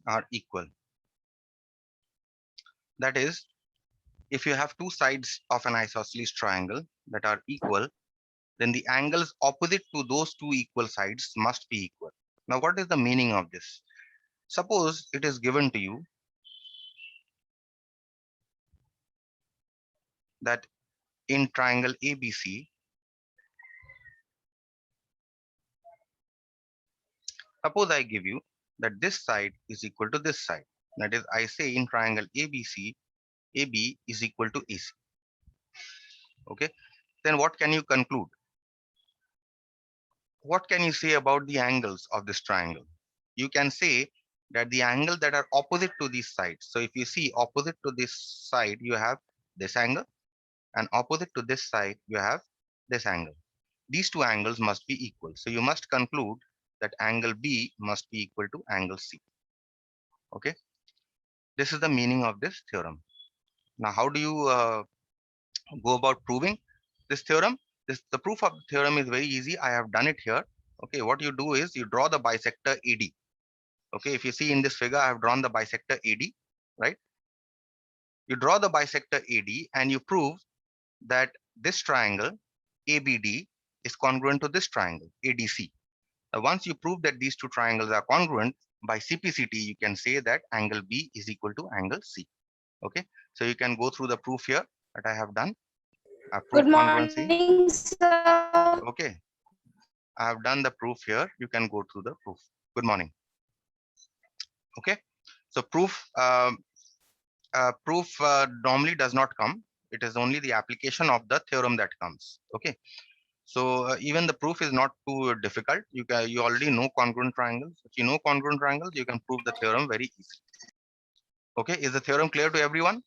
are equal. That is, if you have two sides of an isosceles triangle that are equal, then the angles opposite to those two equal sides must be equal. Now, what is the meaning of this? Suppose it is given to you that in triangle ABC, suppose I give you that this side is equal to this side. That is, I say in triangle ABC, AB is equal to AC. Okay, then what can you conclude? What can you say about the angles of this triangle? You can say that the angle that are opposite to these sides. So if you see opposite to this side, you have this angle, and opposite to this side, you have this angle. These two angles must be equal. So you must conclude that angle B must be equal to angle C. Okay, this is the meaning of this theorem. Now, how do you go about proving this theorem? The proof of the theorem is very easy. I have done it here. Okay, what you do is you draw the bisector AD. Okay, if you see in this figure, I have drawn the bisector AD, right? You draw the bisector AD and you prove that this triangle ABD is congruent to this triangle ADC. Now, once you prove that these two triangles are congruent, by CPCT, you can say that angle B is equal to angle C. Okay, so you can go through the proof here that I have done. I have proved Good congruency. morning, sir. Okay, I have done the proof here. You can go through the proof. Good morning. Okay, so proof normally does not come. It is only the application of the theorem that comes. Okay, so even the proof is not too difficult. You already know congruent triangles. If you know congruent triangles, you can prove the theorem very easily. Okay, is the theorem clear to everyone?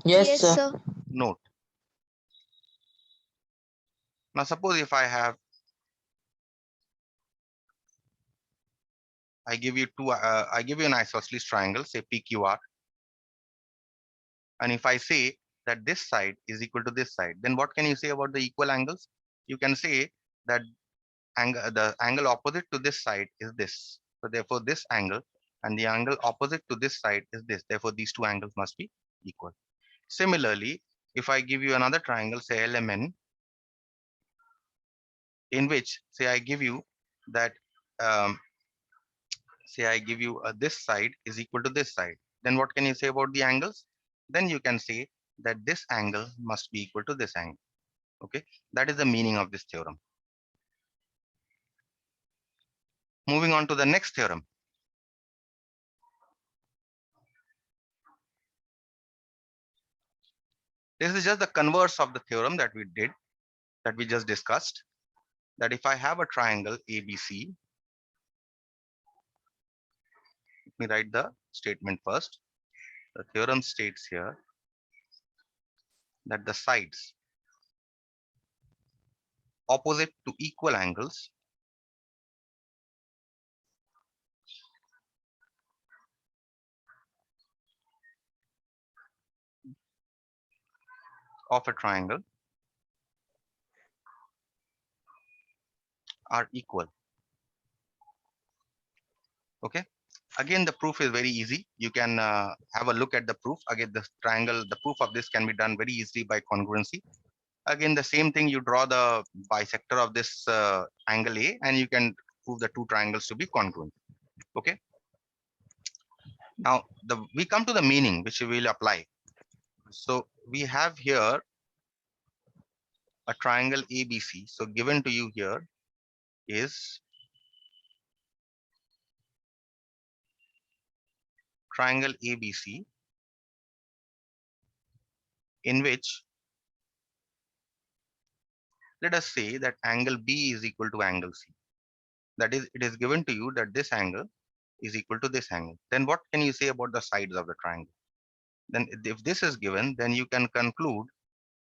Yes, sir. Note. Now suppose if I give you an isosceles triangle, say PQR, and if I say that this side is equal to this side, then what can you say about the equal angles? You can say that the angle opposite to this side is this. So therefore this angle and the angle opposite to this side is this. Therefore these two angles must be equal. Similarly, if I give you another triangle, say LMN, in which say I give you that um, say I give you this side is equal to this side, then what can you say about the angles? Then you can say that this angle must be equal to this angle. Okay, that is the meaning of this theorem. Moving on to the next theorem. This is just the converse of the theorem that we just discussed. That if I have a triangle ABC, let me write the statement first. The theorem states here that the sides opposite to equal angles of a triangle are equal. Okay. Again, the proof is very easy. You can have a look at the proof. Again, the proof of this can be done very easily by congruency. Again, the same thing, you draw the bisector of this angle A and you can prove the two triangles to be congruent. Okay. Now, we come to the meaning which we will apply. So we have here a triangle ABC. So given to you here is triangle ABC in which, let us say that angle B is equal to angle C. That is, it is given to you that this angle is equal to this angle. Then what can you say about the sides of the triangle? Then if this is given, then you can conclude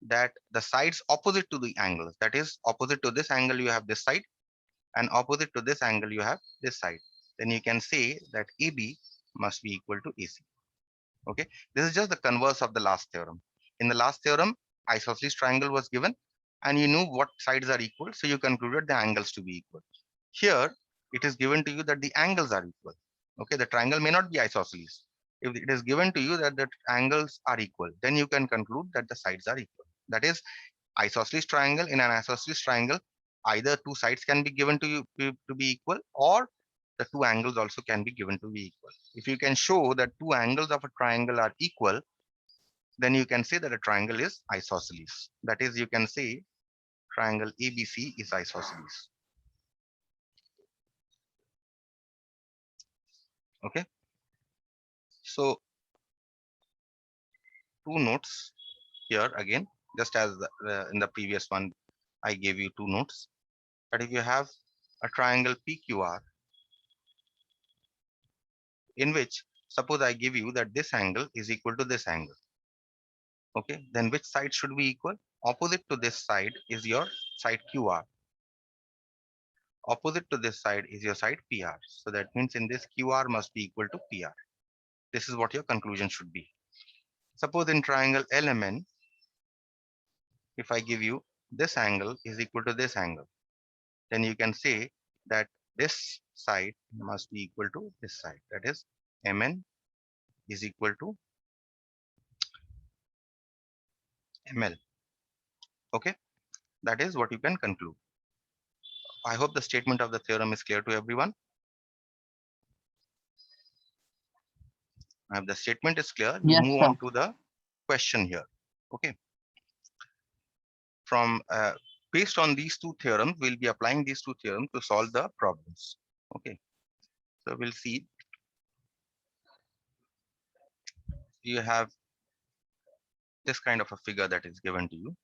that the sides opposite to the angles, that is opposite to this angle, you have this side, and opposite to this angle, you have this side. Then you can say that AB must be equal to AC. Okay, this is just the converse of the last theorem. In the last theorem, isosceles triangle was given, and you knew what sides are equal, so you concluded the angles to be equal. Here, it is given to you that the angles are equal. Okay, the triangle may not be isosceles. If it is given to you that the angles are equal, then you can conclude that the sides are equal. That is, isosceles triangle, in an isosceles triangle, either two sides can be given to you to be equal, or the two angles also can be given to be equal. If you can show that two angles of a triangle are equal, then you can say that a triangle is isosceles. That is, you can say triangle ABC is isosceles. Okay, so two notes here again, just as in the previous one, I gave you two notes. But if you have a triangle PQR, in which suppose I give you that this angle is equal to this angle, okay, then which side should be equal? Opposite to this side is your side QR. Opposite to this side is your side PR. So that means in this QR must be equal to PR. This is what your conclusion should be. Suppose in triangle LMN, if I give you this angle is equal to this angle, then you can say that this side must be equal to this side. That is, MN is equal to ML. Okay, that is what you can conclude. I hope the statement of the theorem is clear to everyone. If the statement is clear, we Yes, move sir. on to the question here. Okay, from based on these two theorems, we'll be applying these two theorems to solve the problems. Okay, so we'll see. You have this kind of a figure that is given to you.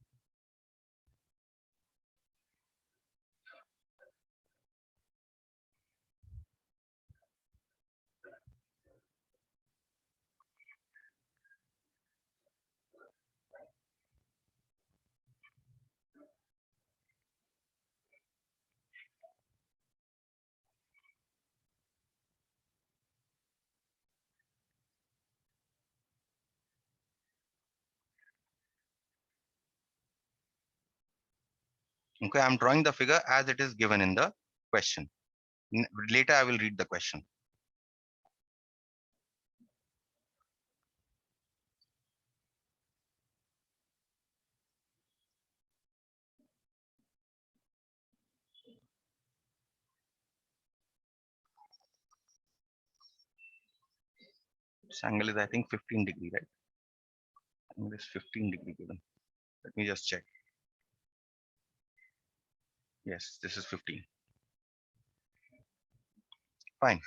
Okay, I'm drawing the figure as it is given in the question. Later, I will read the question. This angle is, I think, 15 degree, right? Angle is 15 degree given. Let me just check. Yes, this is 15. Fine.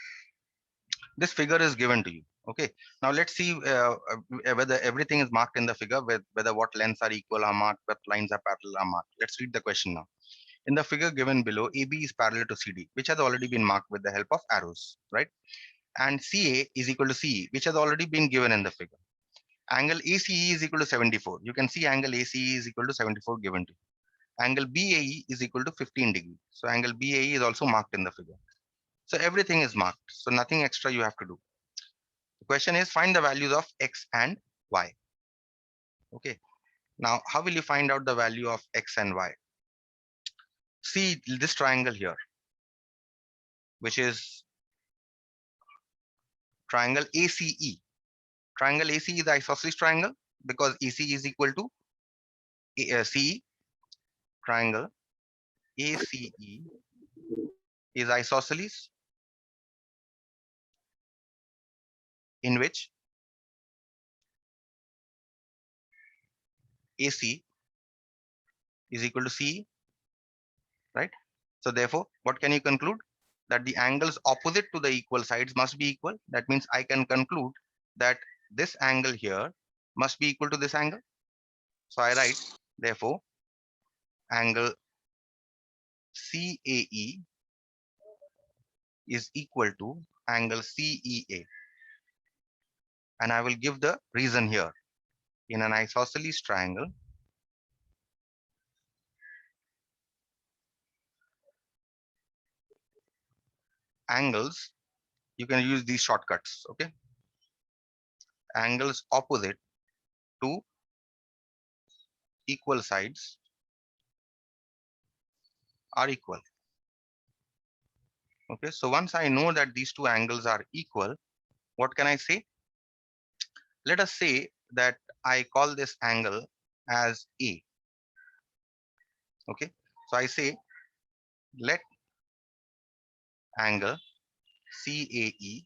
This figure is given to you. Okay. Now let's see whether everything is marked in the figure, whether what lengths are equal are marked, what lines are parallel are marked. Let's read the question now. In the figure given below, AB is parallel to CD, which has already been marked with the help of arrows, right? And CA is equal to CE, which has already been given in the figure. Angle ACE is equal to 74. You can see angle ACE is equal to 74 given to you. Angle BAE is equal to 15 degree. So angle BAE is also marked in the figure. So everything is marked. So nothing extra you have to do. The question is find the values of X and Y. Okay. Now, how will you find out the value of X and Y? See this triangle here, which is triangle ACE. Triangle ACE is the isosceles triangle because AC is equal to CE. Triangle ACE is isosceles in which AC is equal to CE, right? So therefore, what can you conclude? That the angles opposite to the equal sides must be equal. That means I can conclude that this angle here must be equal to this angle. So I write, therefore, angle CAE is equal to angle CEA. And I will give the reason here. In an isosceles triangle, angles, you can use these shortcuts, okay? Angles opposite to equal sides are equal. Okay, so once I know that these two angles are equal, what can I say? Let us say that I call this angle as A. Okay, so I say let angle CAE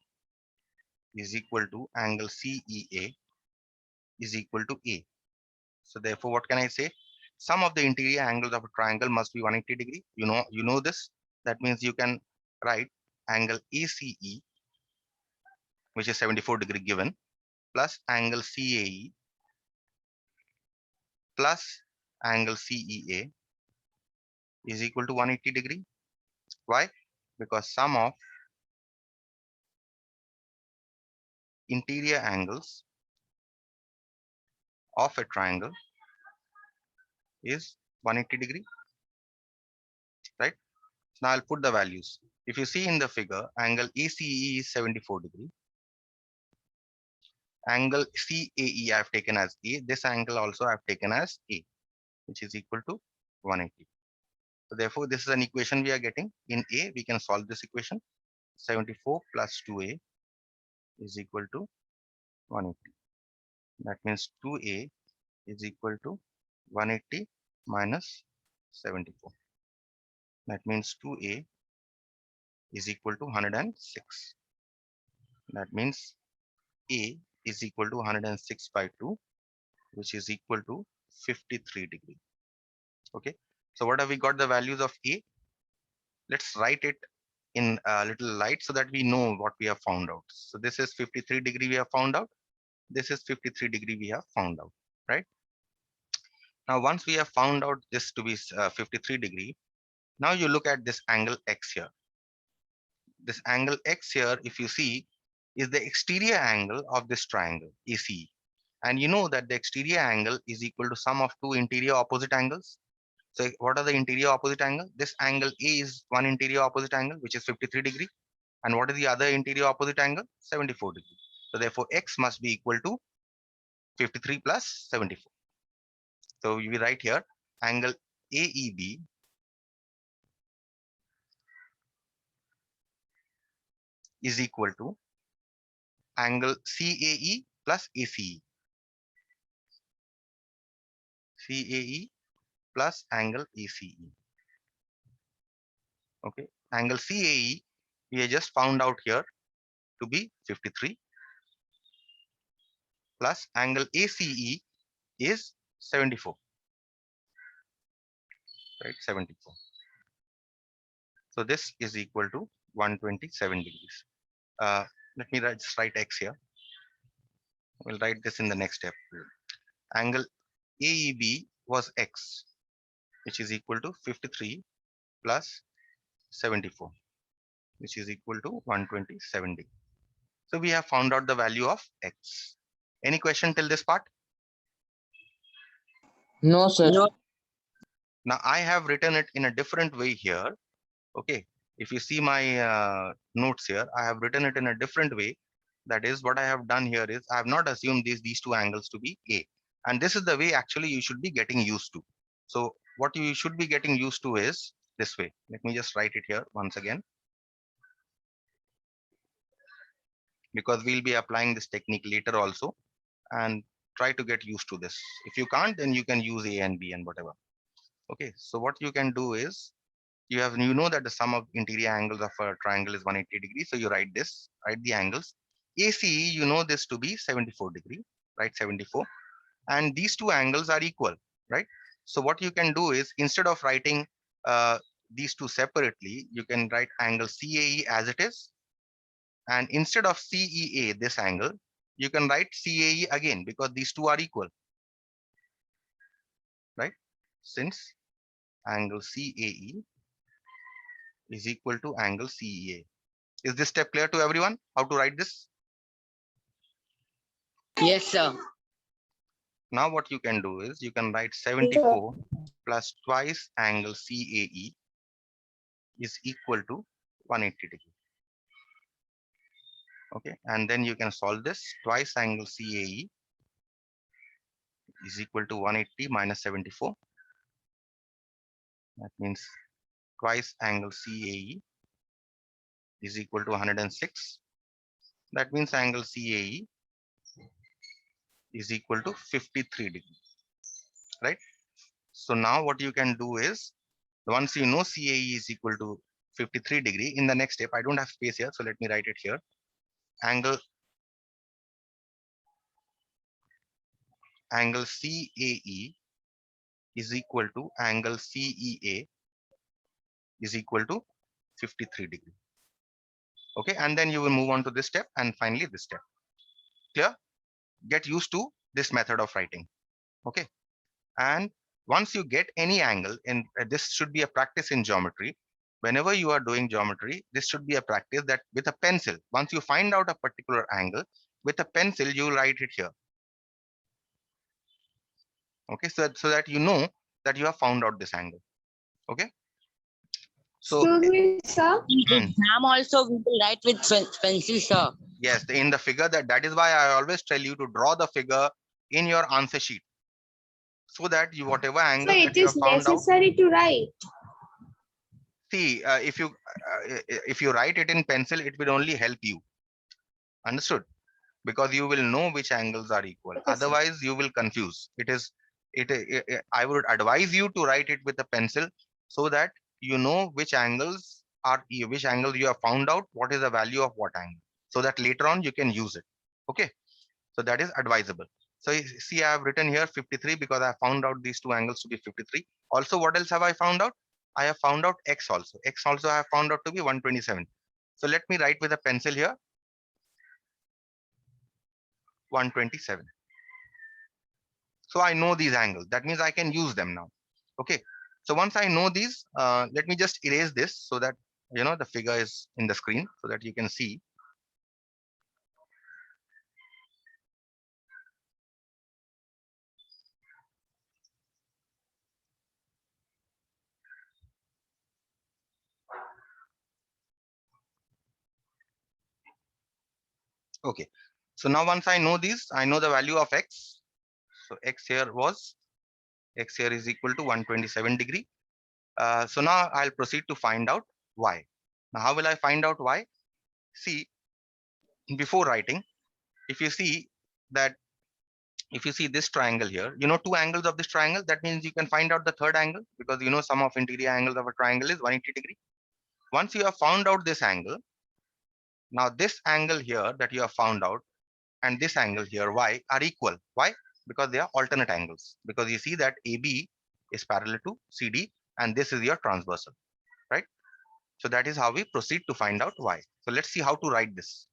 is equal to angle CEA is equal to A. So therefore, what can I say? Sum of the interior angles of a triangle must be 180 degree. You know this. That means you can write angle ACE, which is 74 degree given, plus angle CAE plus angle CEA is equal to 180 degree. Why? Because sum of interior angles of a triangle is 180 degree, right? Now I'll put the values. If you see in the figure, angle ACE is 74 degree. Angle CAE I have taken as A. This angle also I have taken as A, which is equal to 180. So therefore, this is an equation we are getting. In A, we can solve this equation. 74 plus 2A is equal to 180. That means 2A is equal to 180 minus 74. That means 2A is equal to 106. That means A is equal to 106 by 2, which is equal to 53 degree. Okay. So what have we got the values of A? Let's write it in a little light so that we know what we have found out. So this is 53 degree we have found out. This is 53 degree we have found out, right? Now, once we have found out this to be 53 degree, now you look at this angle X here. This angle X here, if you see, is the exterior angle of this triangle ACE. And you know that the exterior angle is equal to sum of two interior opposite angles. So what are the interior opposite angle? This angle A is one interior opposite angle, which is 53 degree. And what is the other interior opposite angle? 74 degree. So therefore, X must be equal to 53 plus 74. So we write here angle AEB is equal to angle CAE plus ACE. CAE plus angle ACE. Okay. Angle CAE we have just found out here to be 53 plus angle ACE is 74. Right, 74. So this is equal to 127 degrees. Let me just write X here. We'll write this in the next step. Angle AEB was X, which is equal to 53 plus 74, which is equal to 127 degrees. So we have found out the value of X. Any question till this part? No, sir. No. Now I have written it in a different way here. Okay. If you see my notes here, I have written it in a different way. That is, what I have done here is I have not assumed these two angles to be A. And this is the way actually you should be getting used to. So what you should be getting used to is this way. Let me just write it here once again, because we'll be applying this technique later also, and try to get used to this. If you can't, then you can use A and B and whatever. Okay, so what you can do is you know that the sum of interior angles of a triangle is 180 degrees. So you write this, write the angles. ACE, you know this to be 74 degree, right? 74. And these two angles are equal, right? So what you can do is instead of writing these two separately, you can write angle CAE as it is. And instead of CEA, this angle, you can write CAE again because these two are equal, right? Since angle CAE is equal to angle CEA. Is this step clear to everyone? How to write this? Yes, sir. Now what you can do is you can write 74 plus twice angle CAE is equal to 180 degree. Okay, and then you can solve this. Twice angle CAE is equal to 180 minus 74. That means twice angle CAE is equal to 106. That means angle CAE is equal to 53 degree, right? So now what you can do is, once you know CAE is equal to 53 degree, in the next step, I don't have space here, so let me write it here. Angle CAE is equal to angle CEA is equal to 53 degree. Okay, and then you will move on to this step and finally this step. Clear? Get used to this method of writing. Okay, and once you get any angle, and this should be a practice in geometry. Whenever you are doing geometry, this should be a practice that with a pencil, once you find out a particular angle, with a pencil, you write it here. Okay, so that you know that you have found out this angle. Okay, so Excuse me, sir. In exam also we will write with pencil, sir. yes, in the figure, that is why I always tell you to draw the figure in your answer sheet, so that you, whatever So angle that it you have is found out, necessary to write. see, if you write it in pencil, it will only help you. Understood? Because you will know which angles are equal. Okay, sir. Otherwise, you will confuse. I would advise you to write it with a pencil, so that you know which angles you have found out, what is the value of what angle, so that later on you can use it. Okay, so that is advisable. So see, I have written here 53 because I found out these two angles to be 53. Also, what else have I found out? I have found out x also. X also I have found out to be 127. So let me write with a pencil here 127. So I know these angles. That means I can use them now. Okay. So once I know these, let me just erase this so that the figure is in the screen so that you can see. Okay. So now once I know these, I know the value of x. So x here is equal to 127 degree. So now I'll proceed to find out y. Now how will I find out y? See, before writing, if you see that, if you see this triangle here, two angles of this triangle, that means you can find out the third angle, because sum of interior angles of a triangle is 180 degree. Once you have found out this angle, now this angle here that you have found out and this angle here y are equal. Why? Because they are alternate angles, because you see that AB is parallel to CD and this is your transversal, right? So that is how we proceed to find out y. So let's see how to write this.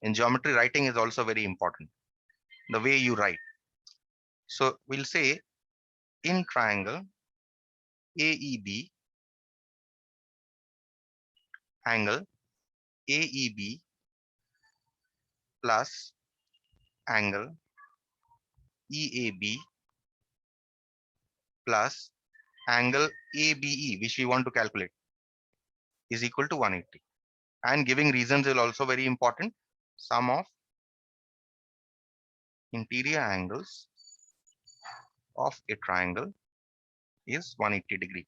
In geometry, writing is also very important, the way you write. So we'll say in triangle AEB, angle AEB plus angle EAB plus angle ABE, which we want to calculate, is equal to 180. And giving reasons is also very important. Sum of interior angles of a triangle is 180 degree.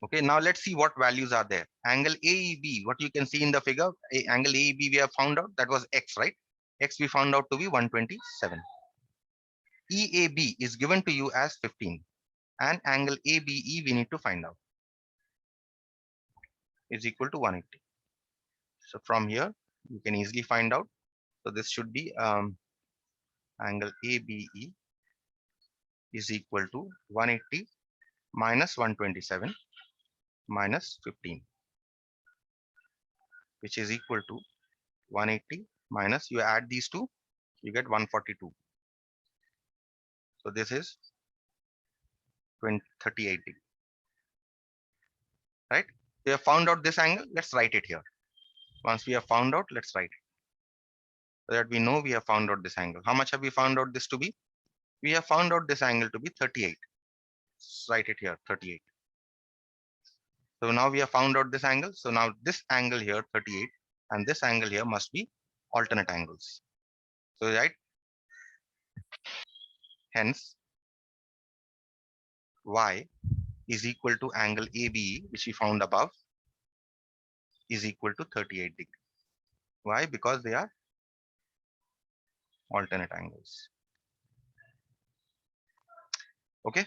Okay, now let's see what values are there. Angle AEB, what you can see in the figure, angle AEB we have found out, that was x, right? X we found out to be 127. EAB is given to you as 15, and angle ABE we need to find out is equal to 180. So from here you can easily find out. So this should be angle ABE is equal to 180 minus 127 minus 15, which is equal to 180 minus, you add these two, you get 142. So this is 38 degree, right? We have found out this angle. Let's write it here. Once we have found out, let's write it so that we know we have found out this angle. How much have we found out this to be? We have found out this angle to be 38. Let's write it here, 38. So now we have found out this angle. So now this angle here, 38, and this angle here must be alternate angles. So right, hence y is equal to angle ABE, which we found above, is equal to 38 degree. Why? Because they are alternate angles. Okay.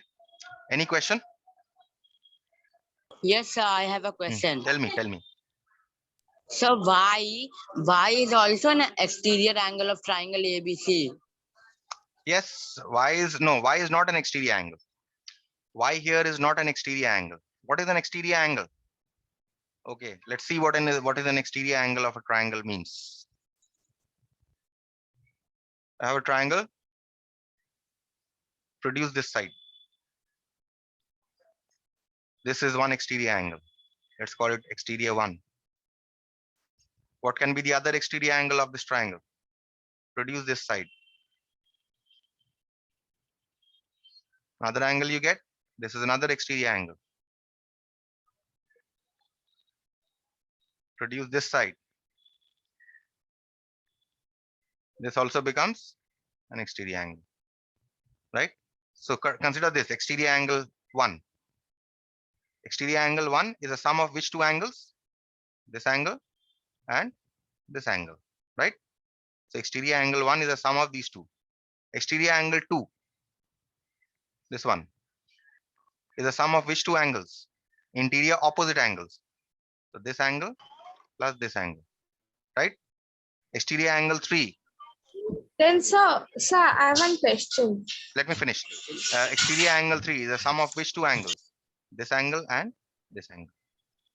Any question? Yes, sir. I have a question. Tell me. So y is also an exterior angle of triangle ABC. Yes. Y is not an exterior angle. Y here is not an exterior angle. What is an exterior angle? Okay, let's see what is an exterior angle of a triangle means. I have a triangle. Produce this side. This is one exterior angle. Let's call it exterior 1. What can be the other exterior angle of this triangle? Produce this side. Another angle you get. This is another exterior angle. Produce this side. This also becomes an exterior angle, right? So consider this exterior angle 1. Exterior angle 1 is a sum of which two angles? This angle and this angle, right? So exterior angle 1 is a sum of these two. Exterior angle 2, this one, is a sum of which two angles? Interior opposite angles. So this angle plus this angle, right? Exterior angle 3. Then, sir, I have one question. Let me finish. Exterior angle 3 is a sum of which two angles? This angle and this angle.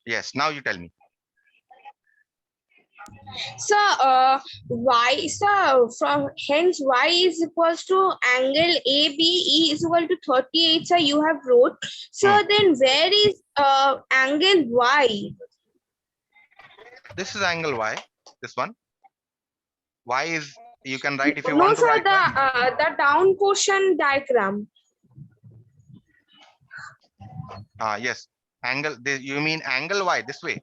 Yes, now you tell me. Sir, from hence y is equals to angle ABE is equal to 38. Sir, you have wrote. So then where is angle y? This is angle Y, this one. Y is, you can write if you No, want to sir, write the down portion diagram. yes, angle, you mean angle Y this way?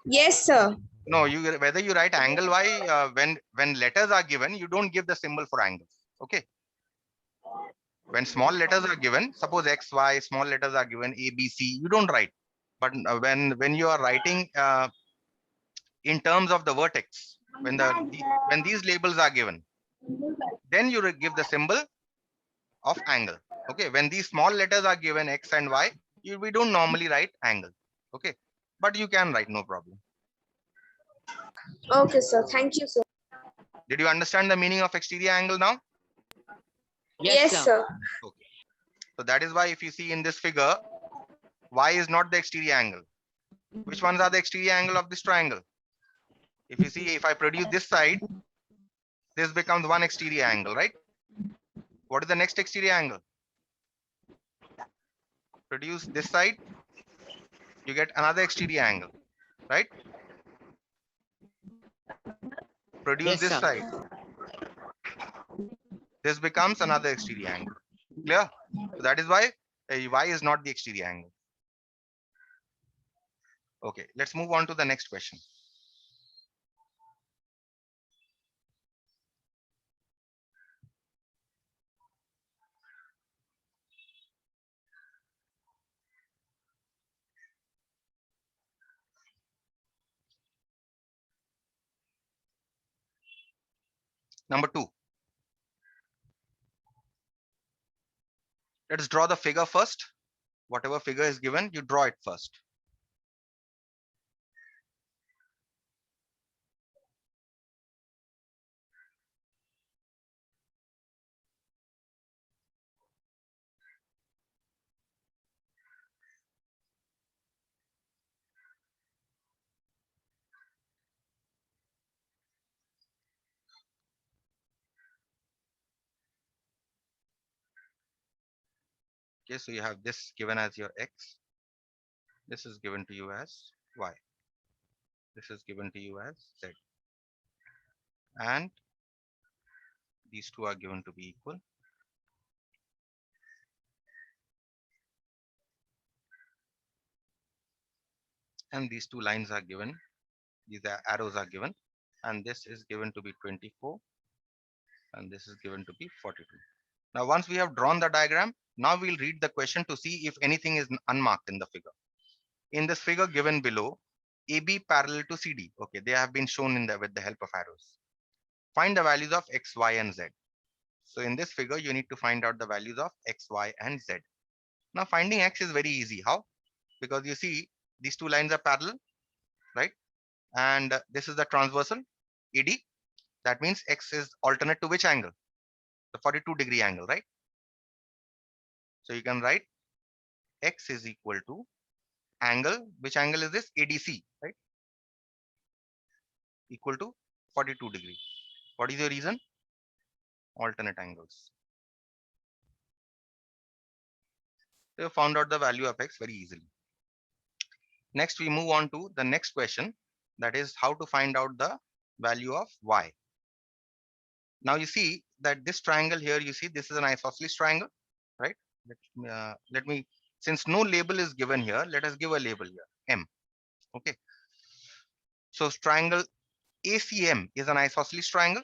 Yes, sir. No, whether you write angle Y, when letters are given, you don't give the symbol for angles. Okay. When small letters are given, suppose X, Y, small letters are given, A, B, C, you don't write. But when you are writing in terms of the vertex, when these labels are given, then you give the symbol of angle. Okay. When these small letters are given X and Y, we don't normally write angle. Okay. But you can write, no problem. Okay, sir. Thank you, sir. Did you understand the meaning of exterior angle now? Yes, sir. Okay. So that is why if you see in this figure, Y is not the exterior angle. Which ones are the exterior angle of this triangle? If you see, if I produce this side, this becomes one exterior angle, right? What is the next exterior angle? Produce this side, you get another exterior angle, right? Produce this side. This becomes another exterior angle. Clear? So that is why Y is not the exterior angle. Okay, let's move on to the next question. Number 2. Let's draw the figure first. Whatever figure is given, you draw it first. Okay, so you have this given as your X. This is given to you as Y. This is given to you as Z. And these two are given to be equal. And these two lines are given. These arrows are given. And this is given to be 24. And this is given to be 42. Now, once we have drawn the diagram, now we'll read the question to see if anything is unmarked in the figure. in this figure given below, AB parallel to CD. Okay, they have been shown in the with the help of arrows. Find the values of X, Y, and Z. So in this figure, you need to find out the values of X, Y, and Z. Now finding X is very easy. How? Because you see these two lines are parallel, right? And this is the transversal AD. That means X is alternate to which angle? The 42-degree angle, right? So you can write X is equal to angle. Which angle is this? ADC, right? Equal to 42 degree. What is your reason? Alternate angles. So you found out the value of X very easily. Next, we move on to the next question. That is how to find out the value of Y. Now you see that this triangle here, you see this is an isosceles triangle, right? Let me, since no label is given here, let us give a label here, M. Okay. So triangle ACM is an isosceles triangle.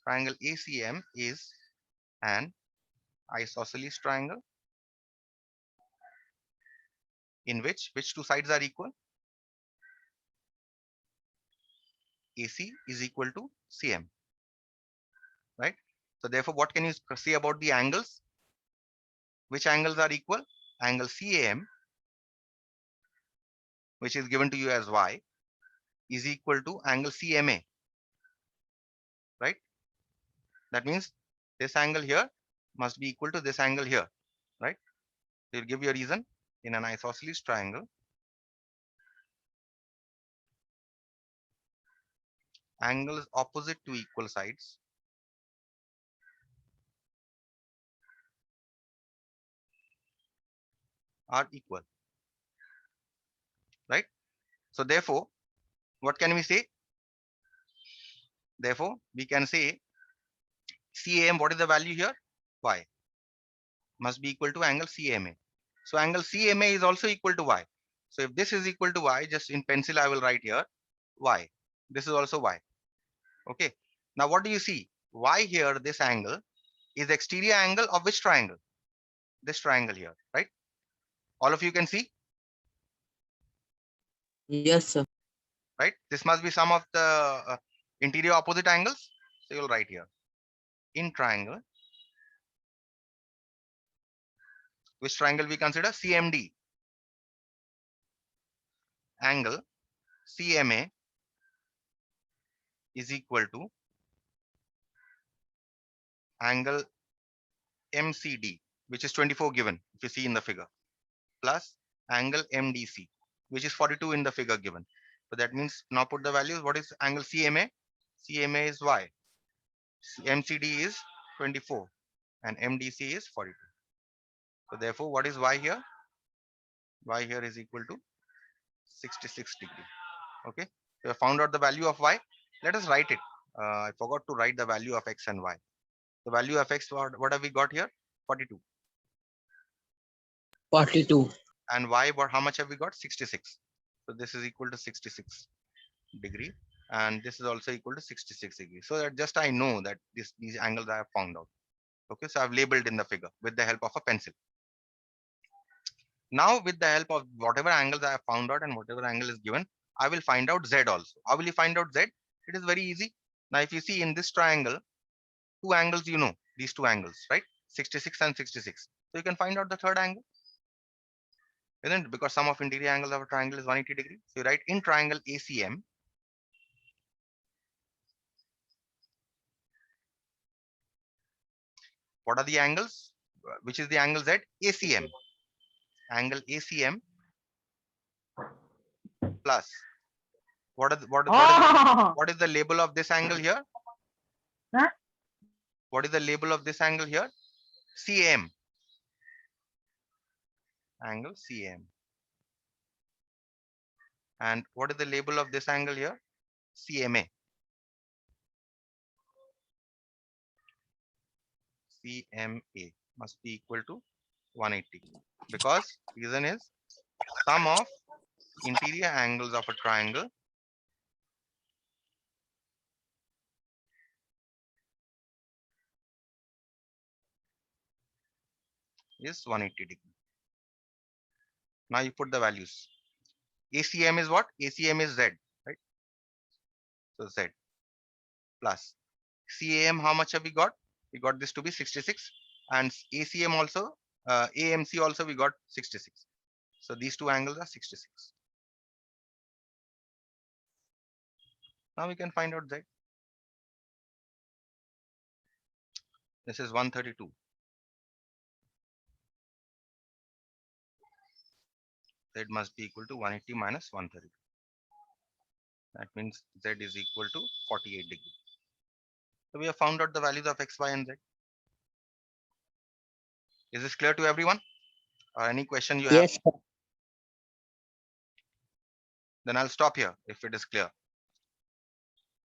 Triangle ACM is an isosceles triangle in which two sides are equal? AC is equal to CM, right? So therefore, what can you say about the angles? Which angles are equal? Angle CAM, which is given to you as Y, is equal to angle CMA, right? That means this angle here must be equal to this angle here, right? So you'll give you a reason. In an isosceles triangle, angles opposite to equal sides are equal, right? So therefore, what can we say? Therefore, we can say CAM, what is the value here? Y must be equal to angle CMA. So angle CMA is also equal to Y. So if this is equal to Y, just in pencil, I will write here Y. This is also Y. Okay. Now what do you see? Y here, this angle is exterior angle of which triangle? This triangle here, right? All of you can see, Yes, sir. right? This must be some of the interior opposite angles. So you'll write here in triangle. Which triangle we consider? CMD. Angle CMA is equal to angle MCD, which is 24 given, if you see in the figure, plus angle MDC, which is 42 in the figure given. So that means now put the values. What is angle CMA? CMA is Y. MCD is 24 and MDC is 42. So therefore, what is Y here? Y here is equal to 66 degree. Okay. So we found out the value of Y. Let us write it. I forgot to write the value of X and Y. The value of X, what have we got here? 42. 42. And Y, how much have we got? 66. So this is equal to 66 degree. And this is also equal to 66 degree. So that just I know that these angles I have found out. Okay, so I've labeled in the figure with the help of a pencil. Now with the help of whatever angles I have found out and whatever angle is given, I will find out Z also. How will you find out Z? It is very easy. Now if you see in this triangle, two angles, you know, these two angles, right? 66 and 66. So you can find out the third angle. Isn't it? Because sum of interior angles of a triangle is 180 degrees. So you write in triangle ACM, what are the angles? Which is the angle Z? ACM. Angle ACM plus what is the label of this angle here? Huh? What is the label of this angle here? CM. Angle CM. And what is the label of this angle here? CMA. CMA must be equal to 180 because reason is sum of interior angles of a triangle is 180 degree. Now you put the values. ACM is what? ACM is Z, right? So Z plus CAM, how much have we got? We got this to be 66, and ACM also, AMC also we got 66. So these two angles are 66. Now we can find out Z. This is 132. Z must be equal to 180 minus 132. That means Z is equal to 48 degrees. So we have found out the values of X, Y, and Z. Is this clear to everyone? Or any question you have? Yes, sir. Then I'll stop here if it is clear.